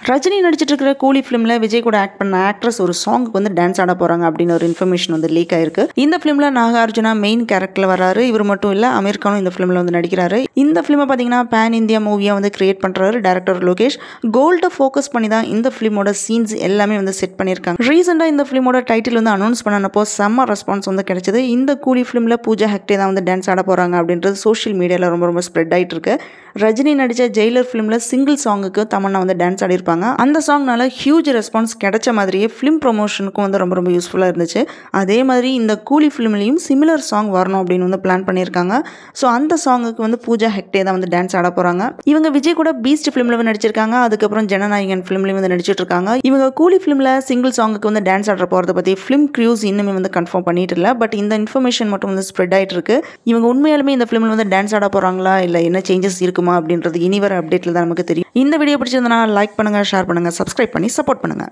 ரஜினி நடிச்சிட்டு இருக்கிற கூலி ஃபிலிம்ல விஜய் கூட ஆக்ட் பண்ண ஆக்ட்ரஸ் ஒரு சாங்குக்கு வந்து டான்ஸ் ஆட போறாங்க அப்படின்னு ஒரு இன்ஃபர்மேஷன் வந்து லீக் ஆயிருக்கு. இந்த ஃபிலிம்ல நாகார்ஜுனா மெயின் கேரக்டர்ல வராரு. இவர் மட்டும் இல்ல, அமீர் கானும் இந்த ஃபிலிம்ல வந்து நடிக்கிறாரு. இந்த ஃபிலிமை பாத்தீங்கன்னா பேன் இந்தியா மூவியா வந்து கிரியேட் பண்றாரு டைரக்டர் லோகேஷ். கோல்ட ஃபோக்கஸ் பண்ணி தான் இந்த ஃபிலிமோட சீன்ஸ் எல்லாமே வந்து செட் பண்ணியிருக்காங்க. ரீசெண்டா இந்த ஃபிலிமோட டைட்டில் வந்து அனௌன்ஸ் பண்ணனப்போ செம்ம ரெஸ்பான்ஸ் வந்து கிடைச்சது. இந்த கூலி ஃபிலிம்ல பூஜா ஹெக்டே தான் வந்து டான்ஸ் ஆட போறாங்க அப்படின்றது சோஷியல் மீடியால ரொம்ப ஸ்ப்ரெட் ஆயிட்டு இருக்கு. ரஜினி நடிச்ச ஜெயிலர் ஃபிலிம்ல சிங்கிள் சாங்குக்கு தமன்னா வந்து டான்ஸ் ஆடிருப்பாங்க. அந்த சாங்னால ஹியூஜ் ரெஸ்பான்ஸ் கிடைச்ச மாதிரியே ஃபிலிம் ப்ரொமோஷனுக்கும் வந்து ரொம்ப யூஸ்ஃபுல்லாக இருந்துச்சு. அதே மாதிரி இந்த கூலி ஃபிலிம்லையும் சிமிலர் சாங் வரணும் அப்படின்னு வந்து பிளான் பண்ணியிருக்காங்க. ஸோ அந்த சாங்குக்கு வந்து பூஜா ஹெக்டே தான் வந்து டான்ஸ் ஆட போகிறாங்க. இவங்க விஜய் கூட பீஸ்ட் ஃபிலிமில் வந்து நடிச்சிருக்காங்க. அதுக்கப்புறம் ஜனநாயகன் ஃபிலிம்லையும் வந்து நடிச்சிட்டு இருக்காங்க. இவங்க கூலி ஃபிலிமில் சிங்கிள் சாங்குக்கு வந்து டான்ஸ் ஆட போகிறத பற்றி ஃபிலிம் க்ரியூஸ் இன்னுமே வந்து கன்ஃபார்ம் பண்ணிட்டு இல்லை. பட் இந்த இன்ஃபர்மேஷன் மட்டும் வந்து ஸ்ப்ரெட் ஆகிட்டு இருக்கு. இவங்க உண்மையாலுமே இந்த ஃபிலிமில் வந்து டான்ஸ் ஆட போகிறாங்களா இல்லை என்ன சேஞ்சஸ் இருக்குமா அப்படின்றது இனி வர அப்டேட்டில் தான் நமக்கு தெரியும். இந்த வீடியோ பிடிச்சிருந்தனா லைக் பண்ணுங்க, ஷேர் பண்ணுங்க, சப்ஸ்கிரைப் பண்ணி சப்போர்ட் பண்ணுங்க.